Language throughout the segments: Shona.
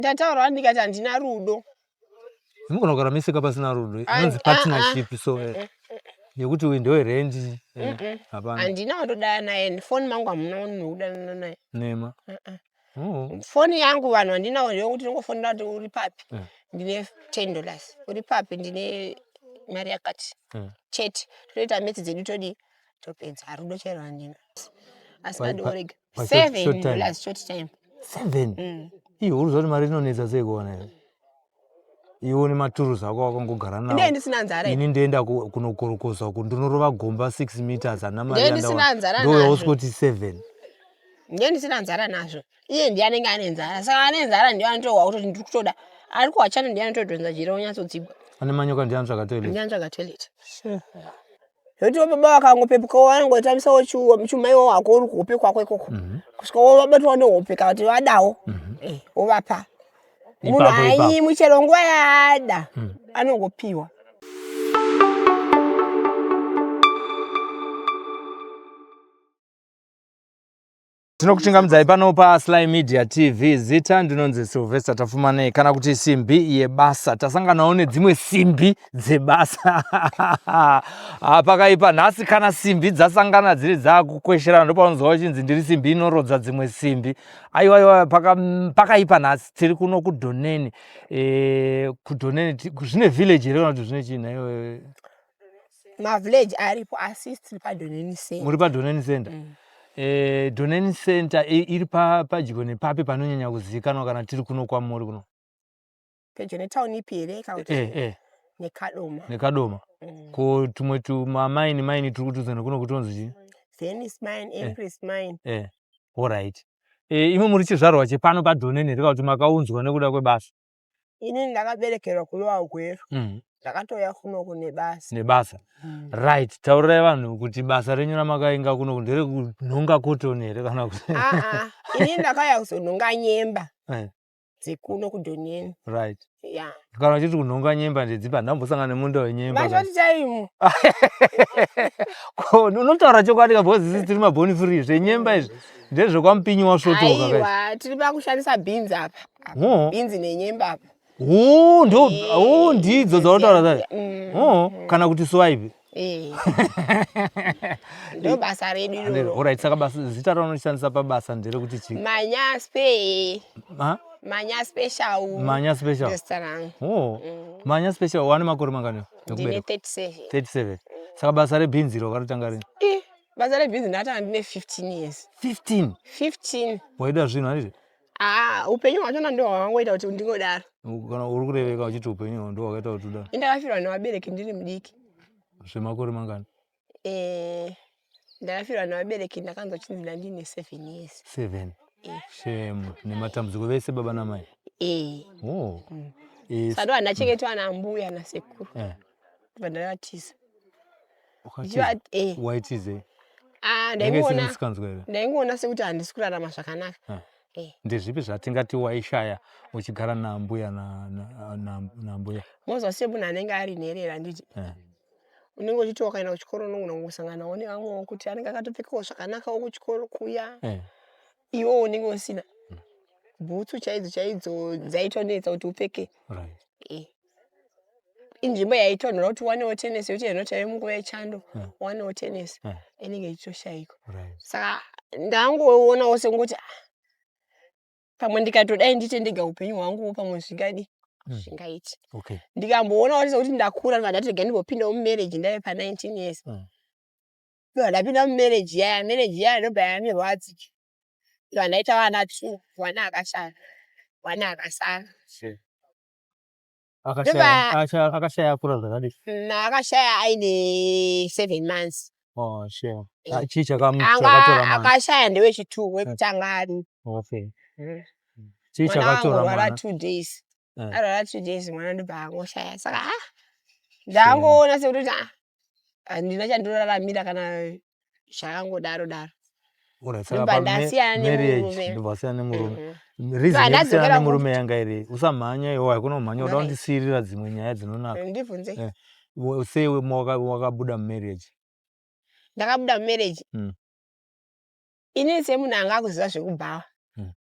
Ndataura ndikati handina rudo. Munogara misika pasina rudo. Inonzi partnership so yekuti uyu ndewe rent. Hapana. Handina kutodana naye. Phone mangu hamuna unodana naye. Nema. Phone yangu vanhu handinawo ndekuti ndingofonera kuti uri papi. Ndine $10. Uri papi ndine mari yakati. Chete. Toita meti dzedu todi topedza rudo chero handina. Asi madorega. $7 short time. 7. Iyo uruzoti mari inonetsa sei kuona iyo. Iwo ni maturuzi ako akangogara nawo. Ndiye ndisina nzara. Ini ndienda kunokorokosa uku ndinorova gomba 6 meters ana mari yanda. Ndiye ndisina nzara nazvo. Ndiye usikuti 7. Ndiye ndisina nzara nazvo. Iye ndiye anenge ane nzara. Saka ane nzara ndiye anotohwa kuti ndiri kutoda. Ari kuwachana ndiye anotodhonza jira onyatsodzigwa. Ane manyoka ndiye anotsvaka toilet. Ndiye anotsvaka toilet. Yoti baba vakangopepuka vanongotambisawo chumaiwo wako uri kuhope kwako ikoko. Kusvika wabatwa nehope kana kuti vadawo. Ovapa. Munhu haimwi chero nguva yaada anongopiwa. Tinokuchingamudzai pano paSly Media TV. Zita ndinonzi Sylvester Tafumanei. Kana kuti simbi yebasa. Tasanganawo nedzimwe simbi dzebasa. Pakaipa nhasi kana simbi dzasangana dziri dzakukwesherana ndopaunozwa chinzi ndiri simbi inorodza dzimwe simbi. Aiwa pakaipa nhasi tiri kuno kuDhoneni. KuDhoneni zvine village here kana kuti zvine chii naiwe? Mavillage aripo asi tiri paDhoneni Center. Muri paDhoneni Center? Dhoneni Center iri padyo nepapi panonyanya kuzivikanwa kana tiri kuno kwamuri kuno? Pedyo netown ipi here kana kuti neKadoma. neKadoma. Ko tumwe tumaini turi kutuzana kuno kutonzi chii? Venice Mine, Empress Mine. Alright. Imwe muri chizvarwa chepano paDhoneni here kana kuti makaunzwa nekuda kwebasa? Ini ndakaberekerwa kulowa Gweru. Ndakatouya kuno nebasa. Nebasa. Right. Taurirai vanhu kuti basa renyu ramakainga kuno ndere kunhonga cotton here kana kuti? Ini ndakauya kuzonhonga nyemba. Dzekuno kuDhoneni. Right. Yeah. Kana uchiti kunhonga nyemba ndedzipa ndambosangana nemunda wenyemba. Vachoti chaimu. Unotaura chokwadi because isi tiri maboni free zvenyemba izvi ndezvekwamupinyi wasvotoka. Aiwa, tiri pakushandisa beans apa. Beans nenyemba apa. Ndidzo dzautaura dzacho. Kana kuti swipe. Ndo basa redu iroro. Alright, saka basa zita raunoshandisa pabasa ndere kuti chii? Manyaspe. Manya Special. Manya Special. Restaurant. Manya Special wane makore mangani? Ndine 37. 37. Saka basa rebeans iro wakatanga rini? Basa rebeans ndatanga ndine 15 years. 15? 15. Waida zvinhu handizvo? Upenyu hwachona ndo hwakangoita kuti ndingodaro. Kana uri kureveka uchiti upenyu ndo hwakaita kuti udaro? Ndakafirwa nevabereki ndiri mudiki. Zvemakore mangani? Ndakafirwa nevabereki ndakanzwa chinzi ndine 7 years. 7? Shame. Nematambudziko vese baba namai? Saka handachengetwa nambuya nasekuru. Kubva ndakatiza. Waitize? Ndaingoona sekuti handisi kurarama zvakanaka. Ndezvipi zvatingati waishaya uchigara nambuya nambuya? Mozwa se munhu anenge ari nherera nditi. Unenge uchiti wakaenda kuchikoro unogona kungosanganawo nevamwewo kuti anenge akatopfekawo zvakanakawo kuchikoro kuya. Iwo unenge usina. Bhutsu chaidzo dzaitonetsa kuti upfeke. Inzvimbo yaitonhora kuti wanewo tenesi yokuti inotaura munguva yechando. Wanewo tenesi. Inenge ichitoshaikwa. Saka ndangoonawo sekuti pamwe ndikatodai ndite ndega upenyu hwangu pamwe zvingadi zvingaiti. Ndikamboona kuti ndakura ndikati ndimbopinda mumarriage ndave pa19 years. Ndapinda mumarriage yaya ndobva yanirwadzi. Ndaita vana 2, vana akashaya. Vana akasara. Akashaya akura zvakadii? Akashaya aine 7 months. Chii chakatora mwana? Akashaya ndewechi2 wekutanga ari. Chii chakatora mwana? 2 days. Arwara 2 days mwana ndobva angoshaya. Saka ndangoona sekuti handina chandinoraramira kana zvakangodaro. Ndasiyana nemurume. Reason yekusiyana nemurume yanga iri usamhanya iwe haikuno mhanya uda kundisiyirira dzimwe nyaya dzinonaka. Ndibvunze. Sei wakabuda mumarriage? Ndakabuda mumarriage. Ini semunhu anga akuziva zvekubhawa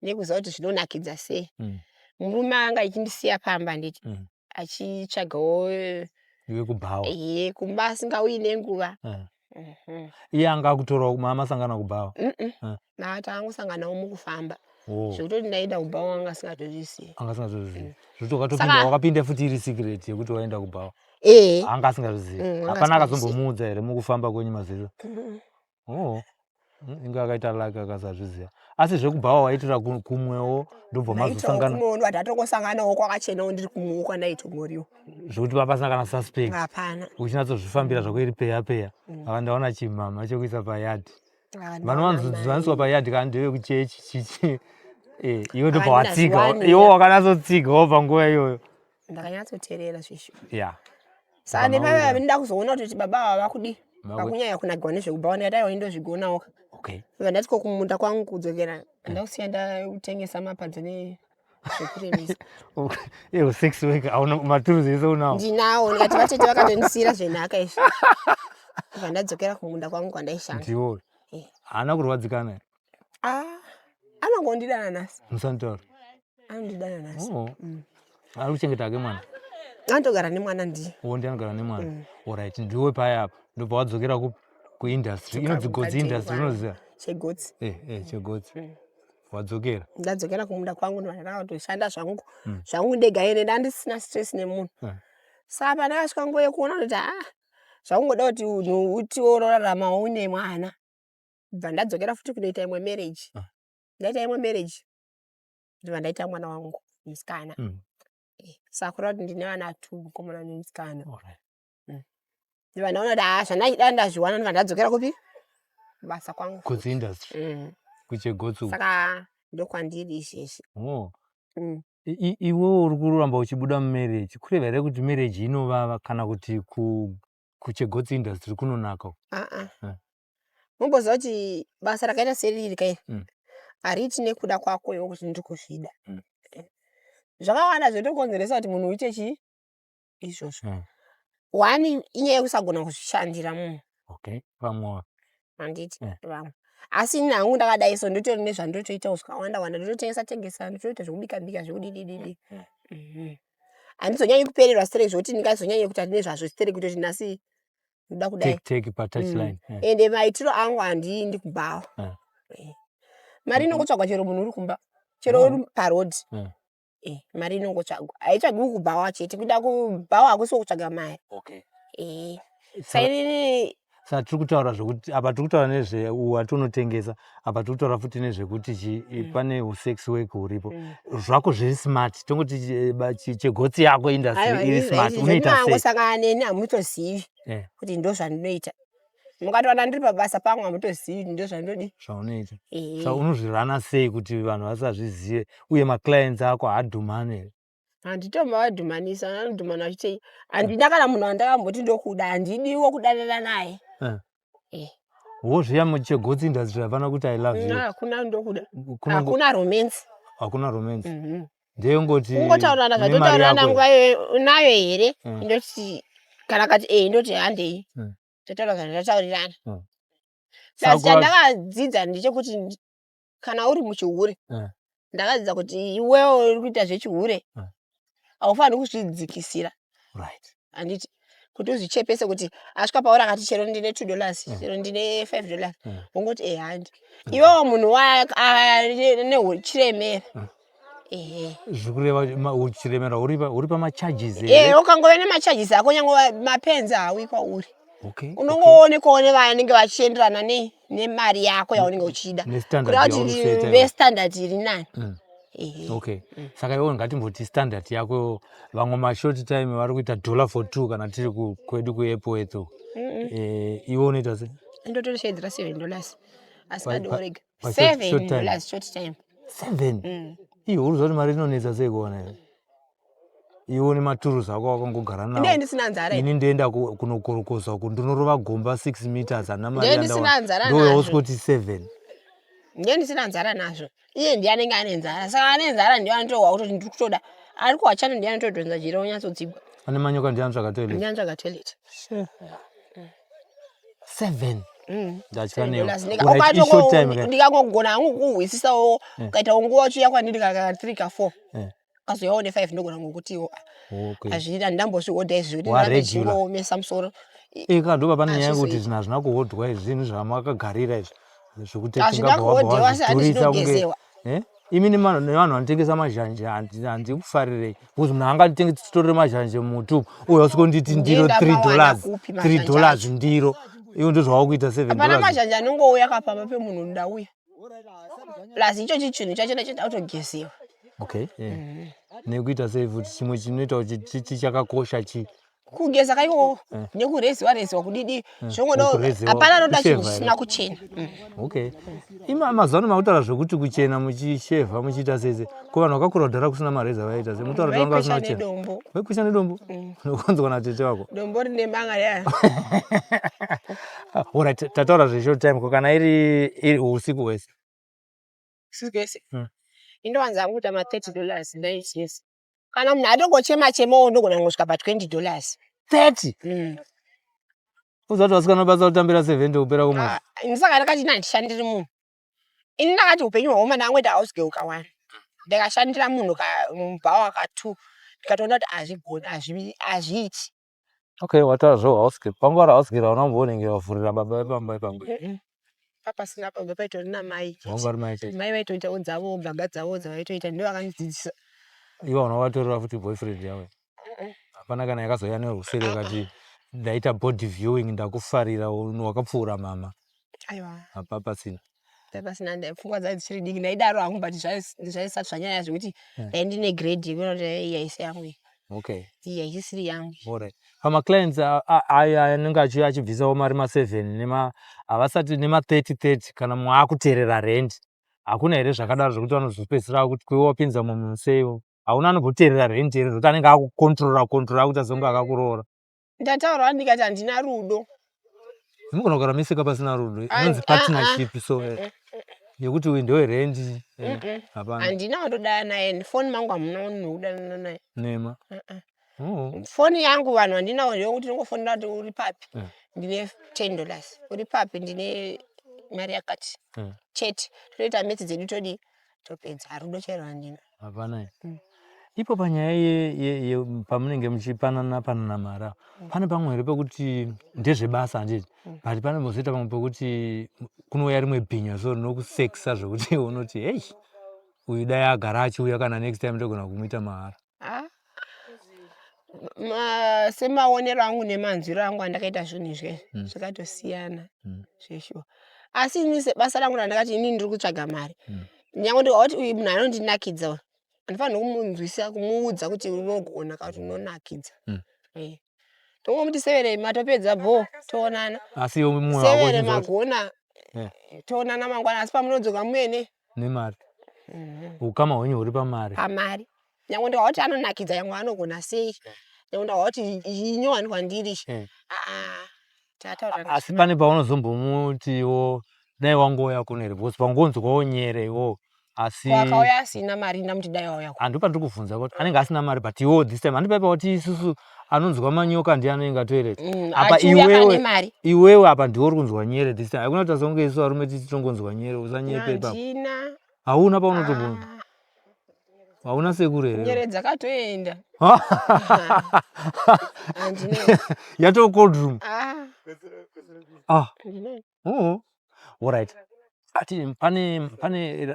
nekuziva kuti zvinonakidza sei. murume anga achindisiya pamba nditi achitsvagawo iwe kubhawa kumba asingauyi nenguva. iye anga akutorawo masangana kubhawa taangosanganawo mukufamba zvekutoti ndaenda kubhawa anga asingatozvizivi. Zvekuti wakatopinda futi iri secret yekuti waenda kubhawa anga asingatozvizivi. Hapana akazombomuudza here mukufamba kwenyu maziro? Inge akaita lake akasazviziva. Asi zvekubhawa waitora kumwewo ndobva mazosangana? Kumwewo ndatongosanganawo kwakachenawo ndiri kumwewo kwandaitomoriwo. Zvekuti papasina kana suspect? Hapana. Uchinyatsozvifambira zvako iri peya ndaona chimhama chekuisa payadhi. Vanowanzodzidziswa payadhi kana ndevekuchechi chichi. Iwe ndobva watsiga. Iwe wakanatsotsigawo panguva iyoyo. Ndakanyatsoteerera zvisho. Saka nepaya ndida kuzoona kuti baba ava kudi pakunyanya kunagwa nezvekubhawa ndikati aiwa indozvigonawo. Ndati kumunda kwangu kudzokera ndausiya ndautengesa mapadza nezvekuremesa. Sex work hauna maturuzi ese unawo? Ndinawo ndikati vatete vakatondisiyira zvenhaka izvi. Ndadzokera kumunda kwangu kwandaishanda. Ndiwo. Haana kurwadzikana here? Anongondidana nhasi. Musantaura? Anondidana nhasi. Ari kuchengeta hake mwana? Anotogara nemwana ndiye. Ndiye anogara nemwana. Alright, ndiwe paya apa ndobva wadzokera kuindustry. Inonzi Godzi Industry unoziva? Chegotsi. Chegotsi. Wadzokera? Ndadzokera kumunda kwangu ndakatoshanda zvangu ndega ine ndandisina stress nemunhu. Saka pandakasvika nguva yekuona kuti zvakungoda kuti unhu utiworarama une mwana. Bva ndadzokera futi kunoita imwe marriage. Ndaita imwe marriage ndibva ndaita mwana wangu musikana. Saka kureva kuti ndine vana 2 mukomana nemusikana. Ndibva ndaona kuti zvandachida ndazviwana ndibva ndadzokera kupi? Basa kwangu. Godzi Industry. Kuchegotsi. Saka ndokwandiri izvezvi. Iwewo uri kuramba uchibuda mumarriage. Kureva here kuti marriage inovava kana kuti kuchegotsi Industry kunonaka? Mumboziva kuti basa rakaita seriri kai hariti nekuda kwako iwe kuti ndiri kuzvida. Zvakawanda zvinokonzeresa kuti munhu uite chii izvozvo. One inyaya yekusagona kuzvishandira munhu. Pamwe handiti vamwe. Asi ini hangu ndakadai so ndotori nezvandotoitawo zvakawanda ndototengesa ndotoita zvekubika zvekudidididi. Handizonyanyi kupererwa straight zvekuti ndingazonyanya kuti handine zvazvo straight kutoti nhasi ndoda kudai. Take patouchline. Ende maitiro angu handiendi kubhawa. Mari inongotsvagwa chero munhu uri kumba. Chero uri parodhi. Mari inongotsvagwa. Haitsvagwi kubhawa chete. Kuda kubhawa hakusi kutsvaga mari. Sainini Saka tiri kutaura zvokuti apa tiri kutaura nezvewatunotengesa apa tiri kutaura futi nezvekuti pane usex work huripo zvako zviri smart tongoti chegotsi yako industry iri smart unoita sei? Mangosangana neni hamutozivi kuti ndo zvandinoita. Mukatowana ndiri pabasa pangu hamutozivi ndo zvandinodi zvaunoita. Saka unozvirana sei kuti vanhu vasazvizive uye maclients ako haadhumani here? Handitomba vadhumanisa, vanodhumana vachitei. Handina kana munhu wandakamboti ndokuda, handidiwo kudanana naye. Wozviya muchegotsi Industry hapana kuti I love you? Hakuna ndokuda. Hakuna romance. Hakuna romance. Ndeyongoti kungotaurana zvatotaurana nguva unayo here? Indoti kana kati indoti handei. Totaura zvataurirana. Basi chandakadzidza ndechekuti kana uri muchihure ndakadzidza kuti iwewe uri kuita zvechihure haufaniri kuzvidzikisira. Handiti kuti uzvichepese kuti asvika pauri akati chero ndine $2 chero ndine $5 ungoti handi iwewe munhu nechiremera. Zvikureva uchiremera uri pamacharges ukangove nemacharges ako nyangwe mapenzi hawi kwauri. Unongoonekawo nevanenge vachienderana nemari yako yaunenge uchida kureva kuti vestandard iri nani. Saka iwe ngatimboti standard yako vamwe mashort time vari kuita $1 for 2 kana tiri kwedu kuairport. Iwe unoita sei? Ndotoshedzera $7 asi padorega $7 short time. 7? Iwe uruziva kuti mari inonetsa sei kuona here? Iwe une maturuzi ako wakangogara nawo. Ndee ndisina nzara. Ini ndoenda kunokorokosa uko ndinorova gomba 6 meters hana mari yandawana. Ndee ndisina nzara nazvo. Ndiwe usikuti 7. Ndee ndisina nzara nazvo. Iye ndiye anenge ane nzara. Saka ane nzara ndiye anotohwa kuti ndiri kutoda. Ari kuwachana ndiye anotodhonza jira onyatsodzigwa. Ane manyoka ndiye anotsvaga toilet. Ndiye anotsvaga toilet. 7. Ndachika newe. Ndikangogona hangu kuhwisisawo ukaita nguva uchiuya kwandiri kaka 3 ka 4. kazoyaone 5 ndogona ngokuti okay azviri andambozvihodha izvi kuti Wa ndirambe regular. ndichingoomesa musoro Ndopa pane nyaya yekuti hazvizoiti. hazvina kuhodhwa izvinhu zvamakagarira izvi zvekuti Hazvina tingabva wabva kuhodhewa asi handi wazvidhurisa kunge zvinogezewa. imi nevanhu vanotengesa mazhanje handikufarirei kuzi munhu angatorere mazhanje mutu uye usikonditi ndiro Ndendamawana kupi $3 mazhanje $3 acho? ndiro iwo ndozvava kuita Hapana $7 mazhanje anongouya kapamba pemunhu ndauya. Plus ichochi chinhu chacho chinenge chinotogezewa. okay nekuita sei futi chimwe chinoita kuti chichakakosha chi Kugeza kaikoko nekureziwa kudidi zvongoda kureziwa, hapana anoda chinhu kusheva chisina kuchena. okay mazuva ano makutaura zvokuti kuchena muchishevha muchiita sese ko vanhu vakakura kudhara kusina mareza vaiita se mutaura kuti vanga vasina kuchena Nedombo. vaikusha nedombo nokunzwa na tete wako Dombo rine manga ya. alright tataura zveshort time ko kana iri usiku hwese Sigese. Inowanza kuti ama $30 ndaiti yes. Kana munhu atongochema ndogona ngosvika pa $20. 30 uza kuti wasikana basa kutambira 70 kupera kwemwedzi Saka ndakati ndishandiri munhu. Ini ndakati upenyu hwaoma ndangoita house girl kawani. Ndakashandira munhu mubhawa ka2 ndikatoona kuti azviiti. okay wataura zvo house girl panguva house girl hauna kumbonenge wavhurira baba vepamba ipamwe Papa sina pamba paitori namai. wanga uri mai chete Mai vaitoitawo dzavo mbaga dzavo dzavaitoita ndivo vakandidzidzisa. ivo unovatorera futi boyfriend yawe hapana kana yakazoya nerusere kati ndaita body viewing ndakufarira wakapfuura mama Aiwa. hapapa sina Pasina ndapfungwa dzai dzichiri diki ndaidaro hangu but zvaisati zvanyanya zvekuti dai ndine grade yekuti yaisi yangu okay iyi haisiri yangu. alright pamaclients aya anenge achibvisawo mari ma7 havasati nema30 kana mumwe akuteerera rent hakuna here zvakadaro zvokuti vanozopedzisira kuti kwewo wapinza munhu seiwo hauna anomboteerera rent here zvokuti anenge akukontrora kuti azonge akakuroora Ndataurawo ndikati handina rudo. zvinogona kugara misika pasina rudo inonzi partnership so yekuti uyu ndewerent hapana Handina kutodana naye foni mangu hamuna munhu wekudana naye. nema Foni yangu vanhu handinawo ndeyekuti ndingofonera kuti uri papi ndine $10 uri papi ndine mari yakati chete toita meti dzedu todi topedza rudo chairo handina. hapana ipo panyaya pamunenge muchipanana mari pane pamwe here pekuti ndezvebasa handiti but pane mbozoita pamwe pekuti kunouya rimwe bhinya so rinokusekisa zvokuti unoti hei uyu dai agara achiuya kana next time ndogona kumuita mahara Semaonero angu nemanzwiro angu andakaita zvinhu izvi zvakatosiyana zveshuwa. Asi ini sebasa rangu randakati ini ndiri kutsvaga mari nyange ndikati uyu munhu anondinakidza handifaniri kumunzwisa kumuudza kuti unogona kana kuti unonakidza. Tongomuti severei matopedza bho toonana asi iwe mumwe severe magona toonana mangwana asi pamunodzoka muene nemari ukama hwenyu huri pamari nyange ndikati anonakidza nyange anogona sei nyange ndikati inyowani kwandiri asi pane paunozombomutiwo dai wangoya kuno here because pangonzwawo nyere iwo asi wakauya asina mari ndamuti dai wauya handi pandiri kuvhunza kuti anenge asina mari but iwo this time handipaipa kuti isusu anonzwa manyoka ndi anenge atoilet apa iwewe apa ndiwo uri kunzwa nyere this time hakuna kuti asonge isu arume tichitongonzwa nyere usanyepe ipapo hauna paunotombonzwa hauna sekuru here nyere dzakatoenda yato cold room alright ati pane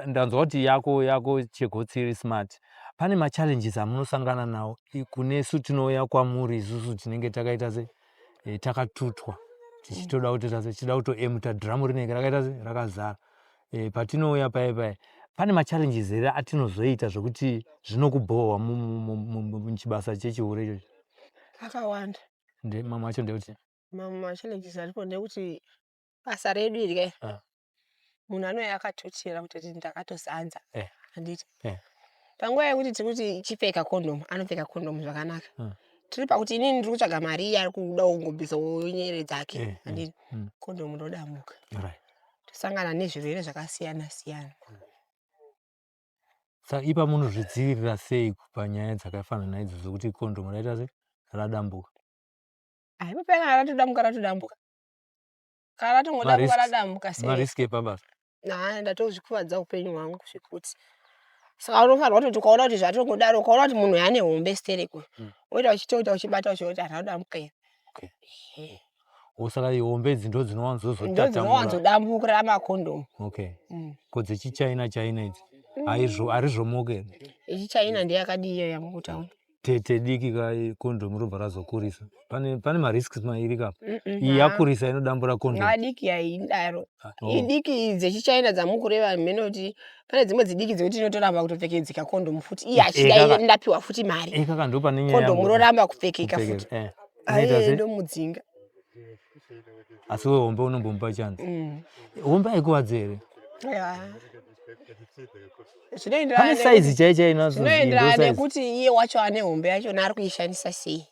ndanzwa kuti yako Chegotsiri smart pane machallenges amunosangana nawo kunesu tinouya kwamuri isusu tinenge takaita se takatutwa tichitoda kuti tichida kutoemuta dhiramu rinenge rakaita se rakazara patinouya paya pane machallenges here atinozoita zvokuti zvinokubhohwa muchibasa chechihure ichochi akawanda mamwe acho ndekuti mamwe machallenges aripo ndekuti basa redu iri munhu anouya akatochera kuti ndakatozanza handiti panguva yekuti tiri kuti chipfeka kondomu anopfeka kondomu zvakanaka tiri pakuti inini ndiri kutsvaga mari iye ari kuda kungobvisawo nyere dzake handiti kondomu ndodamuka tosangana nezvirwere zvakasiyana siyana. Saka ipa munozvidzivirira sei panyaya dzakafanana naidzo dzokuti kondomu raita sei radambuka aipa kana ratodambuka kana ratongodamuka radambuka sei mariski epabasa ndatozvikuvadza upenyu hwangu zvekuti Saka unofanirwa kuti ukaona kuti zvatongodaro ukaona kuti munhu ane hombe stereko woita uchitota uchibata uchoti anoda mukera. Saka hombe idzi ndo dzinowanzodambukira makondomu. Ko dzechichina idzi harizvomoke. Yechichina ndeyakadiyo yamukutaura. Tete diki kondomu robva razokurisa. Pane marisks mairi kapa. Iyi yakurisa inodambura kondomu. Adiki haidaro. Idiki dzechichina dzamukureva mhene kuti pane dzimwe dzidiki dzekuti inotoramba kutopfekedzeka kondomu futi. Iyi achida ndapiwa futi mari. Kaka ndo pane nyaya. Kondomu roramba kupfekeka futi. Ndo mudzinga. Asi wewe hombe unombomupa chance. Hombe haikuwadzi here? Pane saizi chaichai inazo. Zvinoenderana nekuti iye wacho ane hombe yacho ari kuishandisa sei.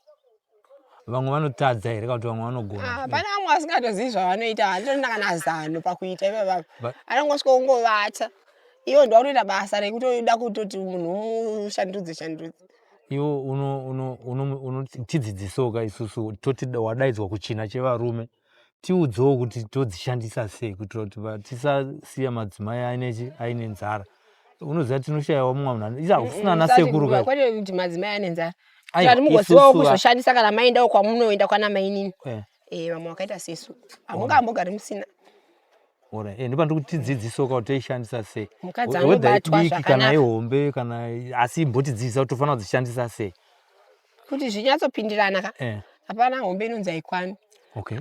Vamwe vanotadza here kuti vamwe vanogona. Pane vamwe vasingatozivi zvavanoita, handitoona kana zano pakuita ivava. Anongosvika kungovata. Iwo ndo anoita basa rekutoda kutoti munhu ushandudze. Iwo unotidzidzisoka isusu toti wadaidzwa kuchina chevarume. Tiudzewo kuti todzishandisa sei kuitira kuti tisasiya madzimai aine nzara. Unoziva tinoshayawo mumwe munhu. Iza usina nasekuru kai. Kwete kuti madzimai ane nzara. Kuti mugozivawo kuzoshandisa kana maindawo kwamunoenda kwana mainini. Vamwe wakaita sesu. Hamungambogari musina. Ndipo ndiri kutidzidzisoka kuti toishandisa sei. Mukadzi anobatwa zvakanaka. Kana ihombe kana asi imbotidzidzisa kuti tofanira kudzishandisa sei. Kuti zvinyatsopindirana ka. Hapana hombe inonzi haikwani.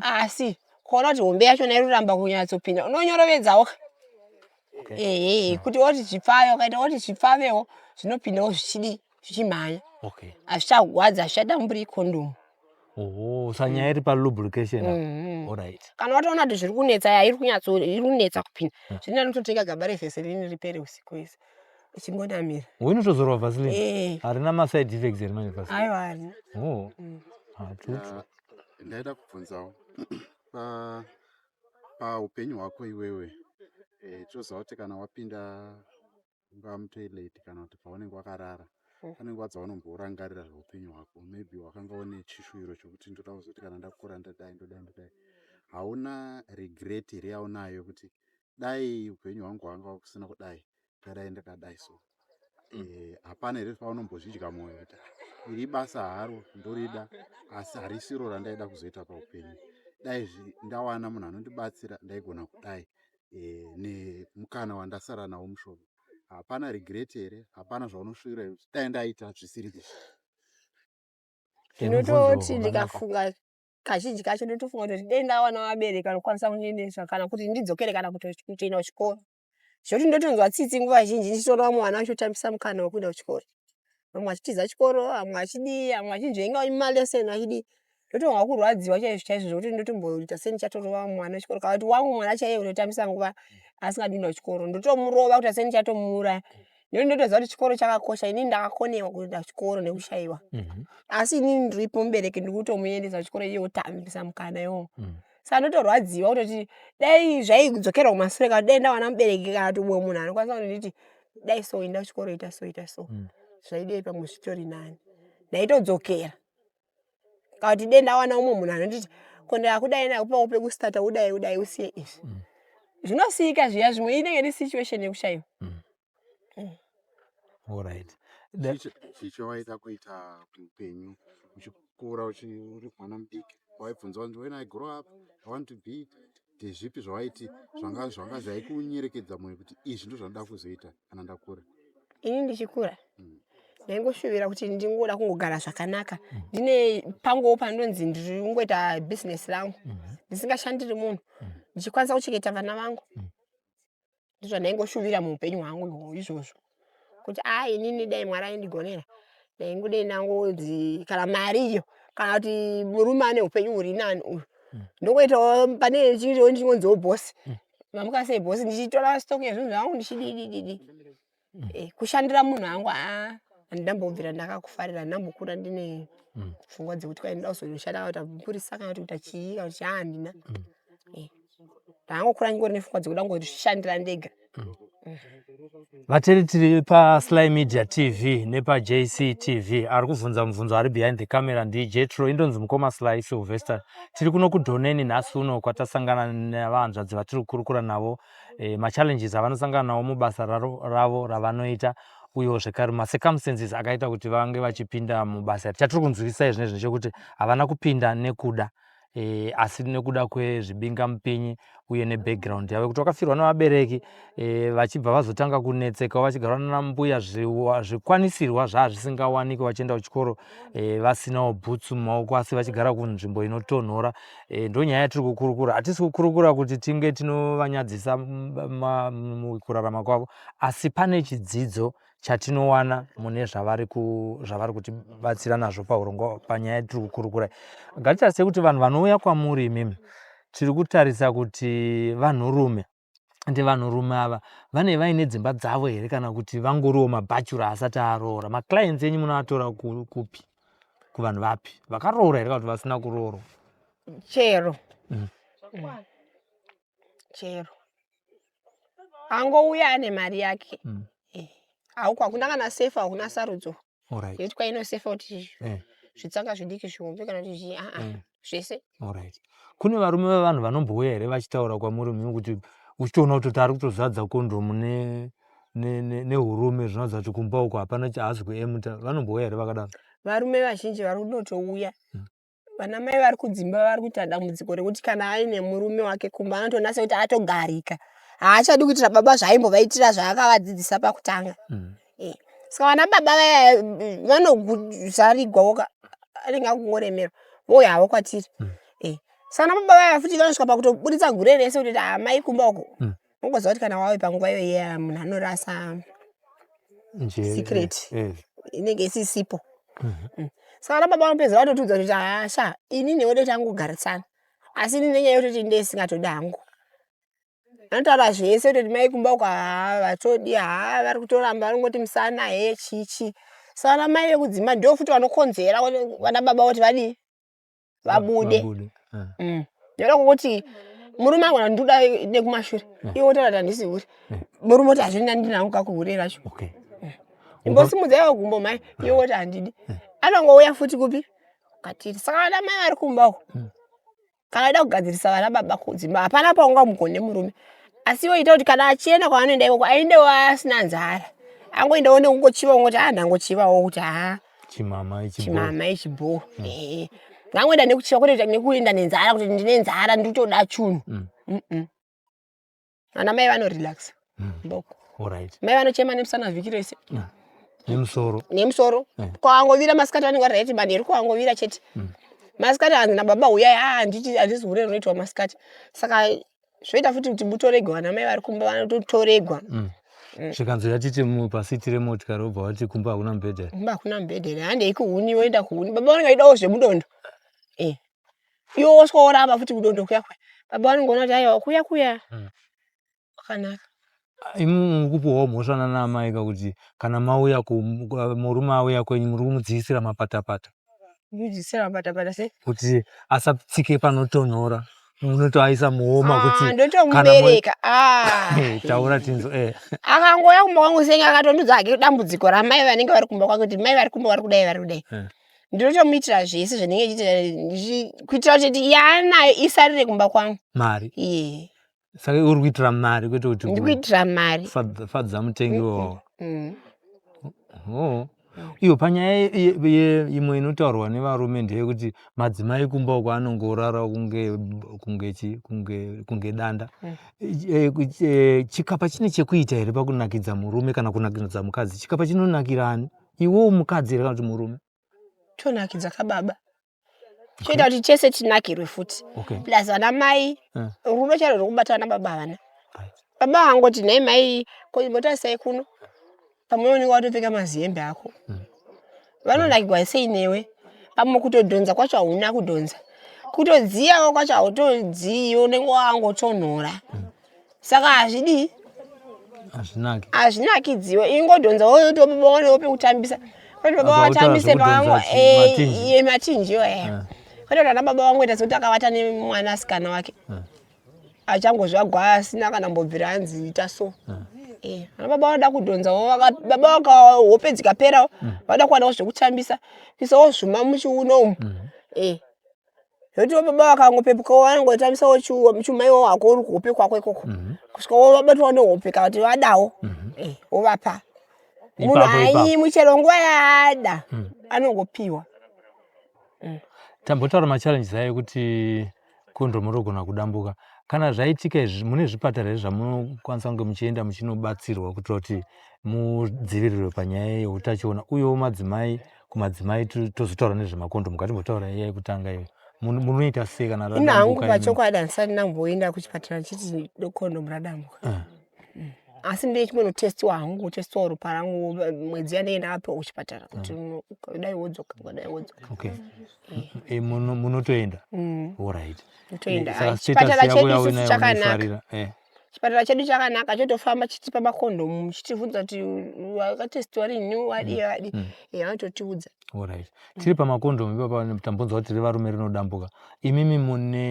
Asi kuona kuti hombe yacho iroramba kunyatsopinda unonyorovedzawo. Kuti woti chipfayo ukaita woti chipfavewo zvinopindawo zvichimhanya. Hazvichagwadzi hazvichadamburi kondomu. Sanyaya iri palubrication. Alright. Kana watoona kuti zviri kunetsa iri kunetsa kupinda. Zvinoda kutotenga gaba revaseline ripere usiku wese. Uchingonamira. Uinotozorwa vaseline? Harina maside effects here manje vaseline. Aiwa harina. Ndaida kubvunzawo paupenyu hwako iwewe toziva kuti kana wapinda ungaa mutoilet kana kuti paunenge wakarara pane nguva dzaunomborangarira zveupenyu hwako, maybe wakanga une chishuwiro chokuti ndoda kuzoti kana ndakura ndodai. Hauna regret here yaunayo kuti dai upenyu hwangu hwanga kusina kudai ndadai ndakadai so. Hapana here paunombozvidya mwoyo kuti iri basa haro ndorida asi harisiro randaida kuzoita paupenyu. Dai ndawana munhu anondibatsira ndaigona kudai nemukana wandasara nawo mushoma. Hapana regret here? Hapana zvaunoshuwira kuti dai ndaita zvisiri izvi? Ndinototi ndikafunga kazhinji kacho ndinotofunga kuti dai ndawana vabereki vanokwanisa kundiendesa kana kuti ndidzokere kana kutoenda kuchikoro. Zvekuti ndotonzwa tsitsi nguva zhinji ndichitoona mwana achitambisa mukana wekuenda kuchikoro. Vamwe vachitiza chikoro, vamwe vachidii, vamwe vachinzvenga mumaleseni vachidii. Ndotonga kurwadziwa chaizvo zvokuti ndotomboita sendichatorova mwana wechikoro. Kana kuti wangu mwana chaiye unotambisa nguva asingadi kuenda kuchikoro. Ndotomurova kuti sendichatomuuraya. Nekuti ndotoziva kuti chikoro chakakosha. Inini ndakakonewa kuenda kuchikoro nekushayiwa. Asi inini ndiripo mubereki ndiri kutomuendesa kuchikoro iye otambisa mukana iwowo. Saka ndotorwadziwa kutoti dai zvaidzokera kumashure kana dai ndawana mubereki kana kuti umwe munhu anokwanisa kunditi dai so enda kuchikoro ita so. Zvaidei pamwe zvitori nani. Ndaitodzokera. Kana kuti dai ndawana umwe munhu anonditi kondera kudai nakupawo pekusitata udai usiye izvi. Zvinosiyika zviya zvimwe inenge iri situation yekushayiwa. Alright. Chichawaita kuita upenyu uchikura uri mwana mudiki waibvunzwa kuti when I grow up I want to be ndezvipi zvawaiti zvanga zvaikunyerekedza mwoyo kuti izvi ndizvo zvandoda kuzoita kana ndakura? Ini ndichikura ndaingoshuvira kuti ndingoda kungogara zvakanaka ndine pangowo pandonzi ndiri kungoita business rangu ndisingashandiri munhu ndichikwanisa kuchengeta vana vangu. Ndizvo ndaingoshuvira muupenyu hwangu izvozvo kuti inini dai Mwari aindigonera ndaingodei nangodzi kana mari iyo kana kuti murume ane upenyu huri nani uyu ndongoitawo pane chiro ndinonziwo bosi. Mamuka sei bosi ndichitora stock yezvinhu zvangu ndichidii kushandira munhu wangu handambobvira ndakakufarira ndambokura ndine pfungwa dzekuti kai ndoda kuzoshanda kuti mapurisa kana kuti chii kana kuti handina. Ndangokura ngori nepfungwa dzekuda kungozvishandira ndega. Vatiri tiri paSly Media TV nepaJC TV ari kuvhunza mubvunzo ari behind the camera ndiJethro indonzi mukoma Sly Sylvester. Tiri kuno kuDhoneni nhasi uno kwatasangana nevanhukadzi vatiri kukurukura navo machallenges avanosangana nawo mubasa ravo ravanoita uyewo zvekare macircumstances akaita kuti vange vachipinda mubasa chatiri kunzwisisa izvinezvi ndechekuti havana kupinda nekuda asi nekuda kwezvibinga mupinyi uye nebackground yavo kuti vakafirwa nevabereki vachibva vazotanga kunetseka vachigara nambuya zvikwanisirwa zvisingawaniku vachienda kuchikoro vasinawo bhutsu mumaoko asi vachigara kunzvimbo inotonhora ndonyaya yatiri kukurukura. Hatisi kukurukura kuti tinge tinovanyadzisa mukurarama kwavo asi pane chidzidzo chatinowana mune zvavari kutibatsira nazvo paurongwa panyaya yatiri kukurukura. Ngatitarise kuti vanhu vanouya kwamuri imimi tiri kutarisa kuti vanhurume ende vanhurume ava vaine dzimba dzavo here kana kuti vangoriwo mabhachura asati aroora. Maclients enyu munovatora kupi, kuvanhu vapi vakaroora here kana kuti vasina kuroorwa? Chero chero angouya ane mari yake hakuna kana sefa hakuna sarudzo yekuti kwainosefa kuti zvitsanga zvidiki zvihombe kana kuti zvese. Kune varume vevanhu vanombouya here vachitaura kwamuri mimi kuti uchitoona kuti ari kutozadza kondomu nehurume zvinoratidza kuti kumba uko hapana haasi kuemuta, vanombouya here vakadaro? Varume vazhinji vari kundotouya. Vana mai vari kudzimba vari kuita dambudziko rekuti kana aine murume wake kumba anotonasa kuti atogarika, haachadi kuitira baba zvaimbovaitira zvaakavadzidzisa pakutanga. Saka vana baba vaya vanozarigwawo anenge akungoremerwa vouya havo kwatiri. Saka vana baba vaya futi vanosvika pakutoburitsa gure rese kuti mai kumba uko ungoziva kuti kana wawe panguva iyoyo munhu anorasa secret inenge isisipo. Saka vana baba vanopedzera vatotudza kuti asha ini newedo tangogarisana asi ini nenyaya yekutoti ndeisingatodi hangu anotaura zvese kuti mai kumba uko vatodi vari kutoramba vanongoti musana chichi. Saka vana mai vekudzimba ndio futi vanokonzera vana baba kuti vadii vabude. Ndoda kuti murume angona ndoda nekumashure iwe wotaura kuti handisi uri murume kuti hazvina ndinangu kakuhure racho imbosimudzaiwo gumbo mai iwe woti handidi anongouya futi kupi kwatiri. Saka vana mai vari kumba uko kana vaida kugadzirisa vana baba kudzimba hapana paungamugone murume asi iwe ita kuti kana achienda kwaanoenda ikoko aendewo asina nzara angoendawo nekungochiva ungoti ndangochivawo kuti chimama ichibhoo ngangoenda nekuchiva kwete nekuenda nenzara kuti ndine nzara nditoda chunhu. Vana mai vanorelaxa mboko. Mai vanochema nemusana vhiki rese nemusoro kwaangovira masikati vanenge vari raiti manheru kwaangovira chete masikati hanzi nababa uyai handisi hure runoitwa masikati. Saka zvoita futi kuti mutoregwa vana mai vari kumba vanototoregwa. Zvikanzoita titi pasiti remotikari wobva wati kumba hakuna mubhedha here? Kumba hakuna mubhedha here handei kuhuni woenda kuhuni baba vanenge vaidawo zvemudondo iwo woswa woramba futi kudondo kuya baba vanongoona kuti aiwa kuya kwakanaka. Imi kupiwawo mhosva naamai kuti kana mauya murume auya kwenyu muri kumudzikisira mapatapata? Kudzidzisira mapatapata sei? Kuti asatsike panotonhora unotoaisa muoma kuti ndotomubereka taura tinzo akangoya kumba kwangu senga akatondudza hake dambudziko ramai vanenge vari kumba kwangu kuti mai vari kumba vari kudai ndinotomuitira zvese zvinenge chiita kuitira kuti yaanayo isarire kumba kwangu mari. Saka uri kuitira mari kwete kuti ndikuitira mari fadza mutengi wawo. Iyo panyaya imwe inotaurwa nevarume ndeyekuti madzimai kumba uko anongorara kunge danda. Chikapa chine chekuita here pakunakidza murume kana kunakidza mukadzi? Chikapa chinonakira ani, iwewo mukadzi here kana kuti murume? Chonakidza kababa choita kuti chese chinakirwe futi plus vana mai rudo charo rokubata vana baba vana baba vangoti nhai mai mbotarisai kuno pamwe unenge watopfeka maziyembe ako vanonakirwa sei newe pamwe kutodhonza kwacho hauna kudhonza kutodziyawo kwacho hautodzii unenge wangotonhora saka hazvidii hazvinakidziwe ingodhonza wotobaba wanewo pekutambisa kwete baba watambise pavangu matinjiwo kwete kuti vana baba vangu ita sekuti akavata nemwanasikana wake achangozvagwa asina kana mbobvira hanzi ita so. Vana baba vanoda kudhonzawo baba vakahope dzikaperawo vanoda kuwanawo zvekutambisa kuisawo zvuma muchiuno umu zvokuti baba vakangopepukawo vanongotambisawo chuma iwo hako uri kuhope kwako ikoko kusvika vabatwawo nehope kana kuti vadawo wovapa Munhu haimwi chero nguva yaada anongopiwa. Tambotaura machallenges ayo kuti kondomu rinogona kudambuka. Kana zvaitika izvi mune zvipatara zvamunokwanisa kunge muchienda muchinobatsirwa kuitira kuti mudzivirirwe panyaya yeutachiona, uyewo madzimai kumadzimai tozotaura nezvemakondomu. Ngatimbotaura iyai kutanga iyo. Munoita sei kana radambuka? Ina hangu pachokwadi handisati ndamboenda kuchipatara chiti kondomu radambuka. Asi ndine chimbonotestiwa hangu, kutestiwa ropa rangu mwedzi yanei ndakapiwa kuchipatara kuti dai wodzoka, dai wodzoka. Okay. Munotoenda? Alright. Mutoenda. Chipatara chedu chakanaka. Chipatara chedu chakanaka, chotofamba chitipa makondomu, chitivhunza kuti wakatestiwa rini, wadi. Vanototiudza. Alright. Tiri pamakondomu ipapa tambunzwa kuti revarume rinodambuka. Imimi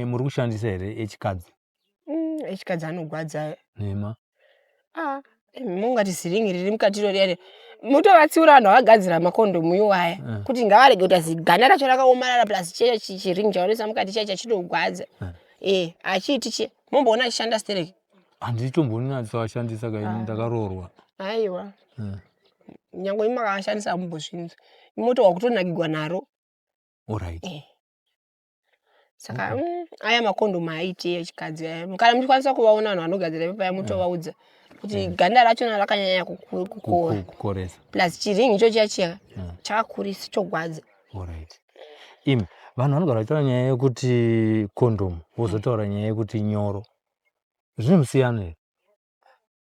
muri kushandisa here echikadzi? Echikadzi anogwadza. Nema? Mungati ziringi riri mukati rori mutovatsiura vanhu vakagadzira makondomu iwaya kuti ngavarege kuti ganda racho rakaomarara plus chiringi chaonesa mukati chaicha chinogwadza. Achiiti che momboona achishanda stereki? Handitomboni ashandisa kaini ndakaroorwa. Aiwa. Nyangwe imakashandisa hamumbozvinzwa. Imotowa kutonakirwa naro. Alright. Saka aya makondomu aiti echikadzi. Kana muchikwanisa kuvaona vanhu vanogadzira paya mutovaudza kuti ganda racho rakanyanya kukoresa. Plus chiringi chochiya chakakurisa chogwadza. Alright. Imi vanhu vanogara vachitaura nyaya yekuti kondomu vozotaura nyaya yekuti nyoro. Zvine musiyano here?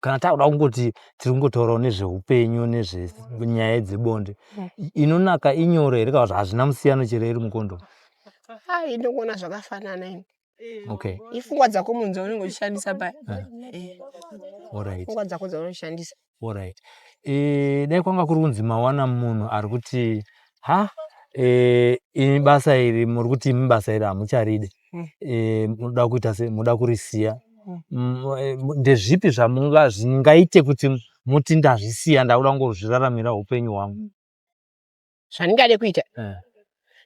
Kana takuda kungoti tiri kungotaurawo nezveupenyu nezvenyaya dzebonde, inonaka inyoro here kana kuti hazvina musiyano chero iri mukondomu? Inongona zvakafanana ini. Okay. Ifungwa dzako munhu dzaunenge uchishandisa paya. Alright. Ifungwa dzako dzaunoshandisa. Alright. Dai kwanga kuri kunzi mawana munhu ari kuti ini basa iri muri kuti imi basa iri hamucharide. Munoda kuita sei? Munoda kurisiya. Ndezvipi zvingaite kuti muti ndazvisiya ndakuda kungozviraramira upenyu hwangu? Zvandingade kuita?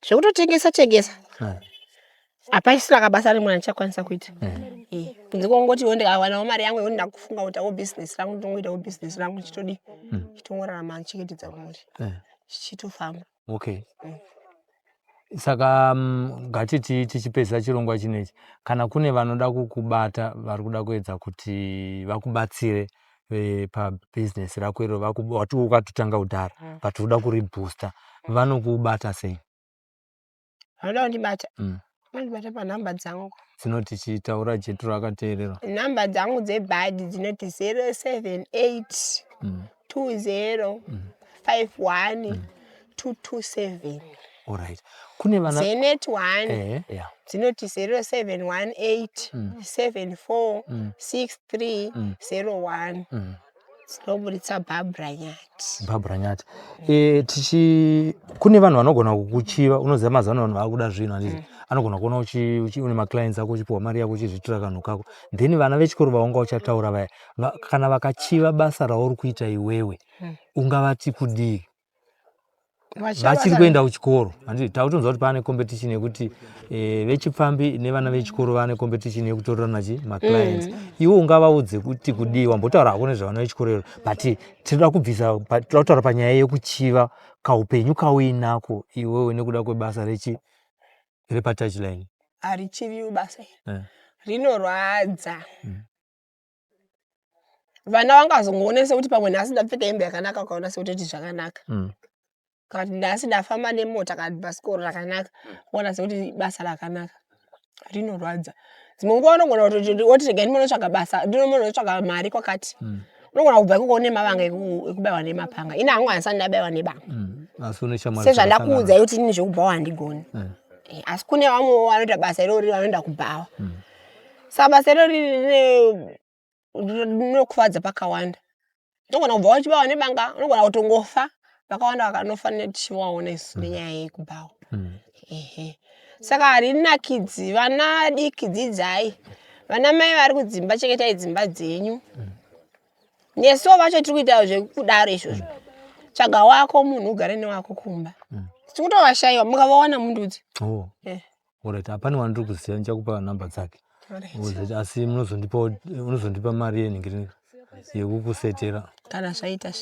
Zvekutotengesa. Hapasisina kabasa rimwe randichakwanisa kuita. Kunze kwekungoti ndikawanawo mari yangu yekuti ndakufunga kuitawo bhizinesi rangu, ndongoitawo bhizinesi rangu chitodi chitongorarama ndichengetedza mhuri. Chichitofamba. Okay. Saka ngatiti tichipedza chirongwa chinechi, kana kune vanoda kukubata vari kuda kuedza kuti vakubatsire pabhizinesi rako iro wati ukatotanga kudhara but uda kuribooster, vanokubata sei? Vanoda kundibata? Vanondibata panhamba dzangu. Dzinoti chitaura jetu rakateerera. Nhamba dzangu dzebhadhi dzinoti 078 20 51 227. Alright. Kune vana Zenet 1 dzinoti 0718 74 6301. Dzinoburitsa Barbara Nyati. Barbara Nyati. Kune vanhu vanogona kukuchiva, unoziva mazano vanhu vakuda zvino handiti. Anogona kuona une maclients ako uchipiwa mari yako uchizvitura kanhu kako. Then vana vechikoro vaunga uchataura vaya, kana vakachiva basa rauri kuita iwewe, ungavati kudii? Vachiri kuenda kuchikoro. Handiti takutonzwa kuti pane competition yekuti vechipfambi nevana vechikoro vane competition yekutorana maclients. Iwe ungavaudze kuti kudii? Wambotaura hako nezvavana vechikoro iro, but tinoda kubvisa, tinotaura panyaya yekuchiva kaupenyu kauinako iwewe nekuda kwebasa repatouchline. Harichiviwi basa iri. Rinorwadza. Vana vangazongoona sekuti pamwe nhasi ndapfeka hembe yakanaka ukaona sekuti zvakanaka. Kana nhasi ndafamba nemota kana bhasikoro rakanaka ukaona sekuti basa rakanaka. Rinorwadza. Dzimwe nguva unogona woti rega ndinotsvaga basa, ndinotsvaga mari kwakati. Unogona kubva ikoko une mavanga ekubaiwa nemapanga. Ina hangu handisati ndabaiwa nebanga. Sezvandakuudza kuti inini zvekubhawa handigoni. Asi kune vamwe vanoita basa irori vanoenda kubhawa. Saka basa irori rinokuvadza pakawanda. Unogona kubva wachibaiwa nebanga, unogona kutongofa. Vakawanda vakanofa netichivaona isu nenyaya yekubhawa. Saka harinakidzi, vana diki dzidzai. Vana mai vari kudzimba chengetai dzimba dzenyu. Nesuwo vacho tiri kuita zvekudaro izvozvo. Tsvaga wako munhu ugare newako kumba. Tikutovashayiwa mukavaona mundudzi. Alright, hapana wandiri kuziva, ndichakupa nhamba dzake. Asi unozondipa mari yenhingiriro. yekukusetera kana zvaita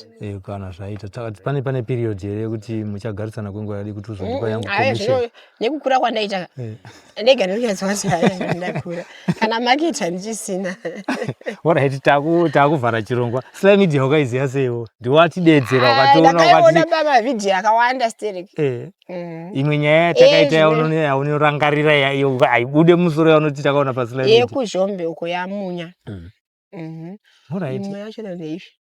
kana zvaita pane period here yekuti muchagarisana kwenguva yadi kuti uzondipa yangu commission nekukura kwandaita ndega ndikazwa kuti ndakura kana maketa ndichisina. Alright, takuvhara chirongwa. Slime Media wakaiziva seiwo? Ndiwatidedzera ukationa ndakaona pamavidhiyo akawanda Sterling. Imwe nyaya yatakaita yaunorangarira haibude musoro yaunoti takaona paSlime Media. Yekuzhombe uko yamunya. Alright. Imwe yacho ndeifi.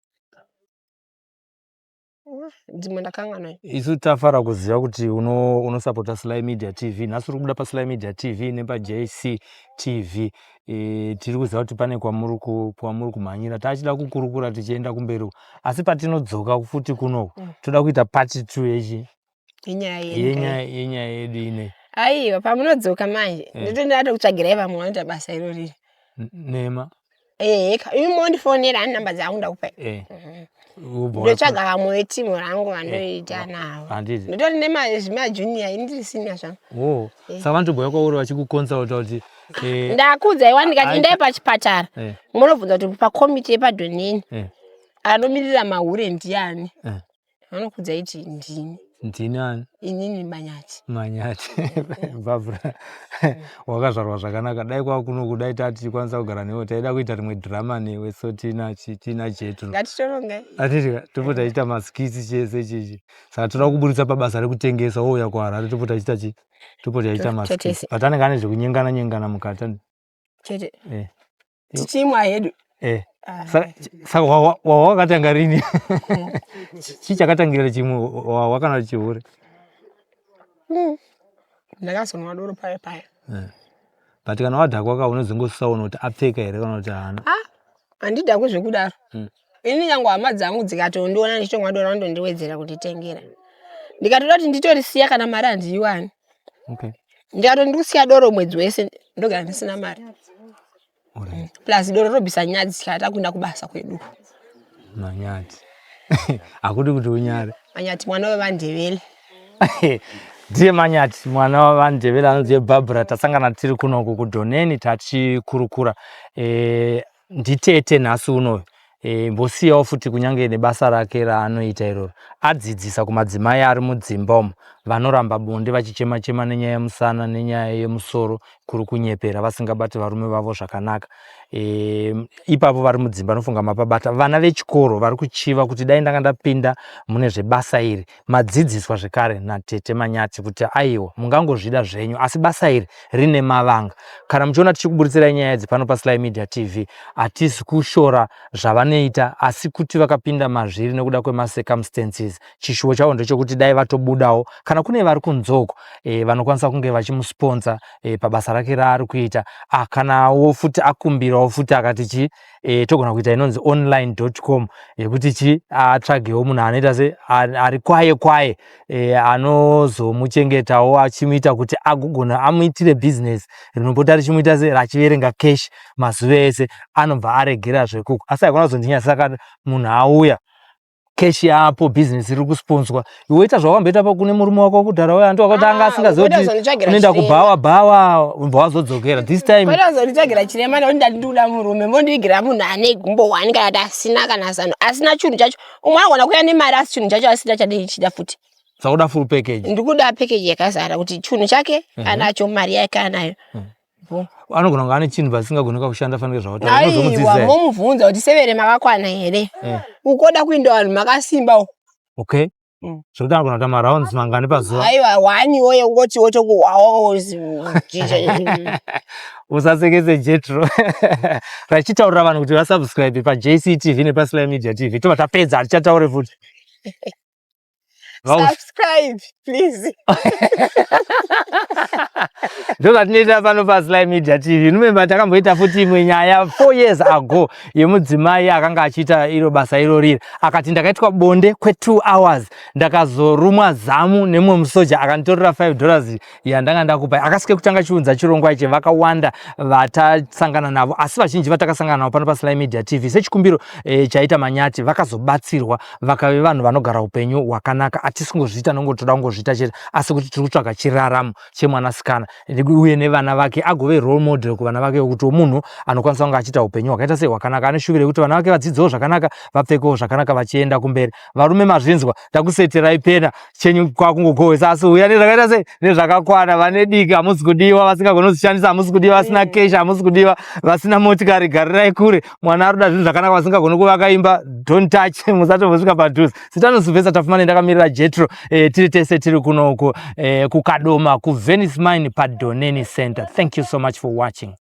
Dzimwe ndakangana. Isu tafara kuziva kuti unosapota Slime Media TV. Nhasi uri kubuda paSlime Media TV nepaJC TV. Tiri kuziva kuti pane kwamuri kumhanyira. Tachida kukurukura tichienda kumberi. Asi patinodzoka futi kunoku toda kuita part 2 yechi. Yenyaya yedu ine. Aiwa pamunodzoka manje. Nditoenda kutsvagirai vamwe vanoita basa irori. Nema. Imondifonera namba dzangu ndakupa. Ndotsvaga vamwe vetimu rangu vanoita navo. Nditori nemajunior indiri senior zvangu. Saka vanotobhuya kwauri vachikuconsulta kuti ndakudza iwa ndikati endai pachipatara. Munobvunza kuti pakomiti yepadhoneni anomirira mahure ndiani. Vanokudza iti ndini. Ndini ani? Inini Manyati. Manyati. Barbara. Wakazvarwa zvakanaka. Dai kwakuno kudai tati kwanza kugara newe taida kuita rimwe drama newe so tina Jetro. Ngatitorongai. Atiti topota tiita maskits chese chichi. Saka toda kuburitsa pabasa rekutengesa ouya kuHarare topota tiita chi? Topota tiita maskits. Patanenge ane zvekunyengana mukati. Chete. Tichimwa hedu. Saka wakatanga rini? Chichakatangira chimwe wakana chihure. Ndakazonwa doro paya. But kana wadhakwa ka unozongosaona kuti apfeka here kana kuti hana. Handidhakwe zvekudaro. Ini nyangu hama dzangu dzikatondiona ndichomwa doro vanondondiwedzera kunditengera. Ndikatoda kuti nditorisiya kana mari handiiwani. Ndikatondikusiya doro mwedzi wese ndogara ndisina mari. Plus doro robisa nyadzi kata kuenda kubasa kwedu. Manyati. Akudi kuti unyare. Manyati mwana wevaNdebele. Ndiye Manyati mwana wevaNdebele anonzi Barbara tasangana tiri kunoku kudhoneni tachikurukura. Nditete nhasi unoyu. Mbosiyawo futi kunyange nebasa rake raanoita iroro. Adzidzisa kumadzimai ari mudzimba umo vanoramba bonde vachichema nenyaya yemusana nenyaya yemusoro kuri kunyepera vasingabati varume vavo zvakanaka. Ipapo vari mudzimba nofunga mapabata vana vechikoro vari kuchiva kuti dai ndanga ndapinda mune zvebasa iri madzidziswa zvekare naTete Manyati kuti aiwa mungangozvida zvenyu asi basa iri rine mavanga. Kana muchiona tichikuburitsira nyaya idzi pano paSlime Media TV hatisi kushora zvavanoita asi kuti vakapinda mazviri nekuda kwemacircumstances. Chishuwo chavo ndechekuti dai vatobudawo kana kune vari kunzoko vanokwanisa kunge vachimusponsa pabasa rake raari kuita kanawo futi akumbirawo futi akati togona kuita inonzi online.com yekuti atsvagewo munhu anoita se ari kwaye anozomuchengetawo achimuita kuti agogona amuitire business rinopota richimuita se rachiverenga cash mazuva ese anobva aregera zvekuko. Asi haikona kuzondinyadzisa saka munhu auya cash yapo business iri kusponswa iwoita zvawamboita pa kune murume wako kudhara uya ndo wakatanga asingazivi kuti unoenda kubhawa umbwa wazodzokera this time ndozonditsvagira chirema ndokuti ndindoda murume mondivigira munhu ane gumbo 1 kana asina kana zano asina chinhu chacho umwe anogona kuuya nemari asi chinhu chacho asina chadichida futi sauda full package. Ndikuda package yakazara kuti chinhu chake anacho mari yake anayo. Anogona kunge ane chinhu vasingagonika kushanda fanike zvavataura unozomubvunza momubvunza kuti severe makakwana here ukoda kuinda vanhu makasimba. Okay. Zvekuti anogona kuita marounds mangani pazuva. Aiwa 1 iwoyo ungoti wotokuhwawo usasekese Jetro. Rachitaurira vanhu kuti vasubscribe paJC TV nepaSlime Media TV. Tobva tapedza hatichataure futi. Subscribe, please. Ndo zvatinoita pano paSlime Media TV. Numemba takamboita futi imwe nyaya 4 years ago yemudzimai akanga achiita iro basa irorire. Akati ndakaitwa bonde kwe2 hours. Ndakazorumwa zamu nemwe musoja akanditorera $5 yandanga ndakupa. Akasike kutanga chiunza chirongwa ichi vakawanda vatasangana navo asi vazhinji vatakasangana navo pano paSlime Media TV. Sechikumbiro chaita Manyati vakazobatsirwa vakave vanhu vanogara upenyu hwakanaka. Atisingozviita nongotoda kungozviita chete asi kuti tiri kutsvaga chiraramo chemwanasikana uye nevana vake agove role model kuvana vake kuti munhu anokwanisa kunge achita upenyu hwakaita sei hwakanaka, aneshuvire kuti vana vake vadzidzewo zvakanaka, vapfekewo zvakanaka vachienda kumberi. Varume mazvinzwa, takuseterai pena chenyu kwakungogohwesa, asi uya nezvakaita sei nezvakakwana. Vane diki hamusi kudiwa, vasingagoni kuzvishandisa hamusi kudiwa, vasina kesha hamusi kudiwa, vasina motikari garirai kure. Mwana ari kuda zvinhu zvakanaka, vasingagoni kuvaka imba, don't touch, musatombosvika padhuze. Sitano Sylvester Tafumani ndakamirira Jetro, tiri tese tiri kuno kuKadoma kuVenice Mine paDoneni Center. Thank you so much for watching.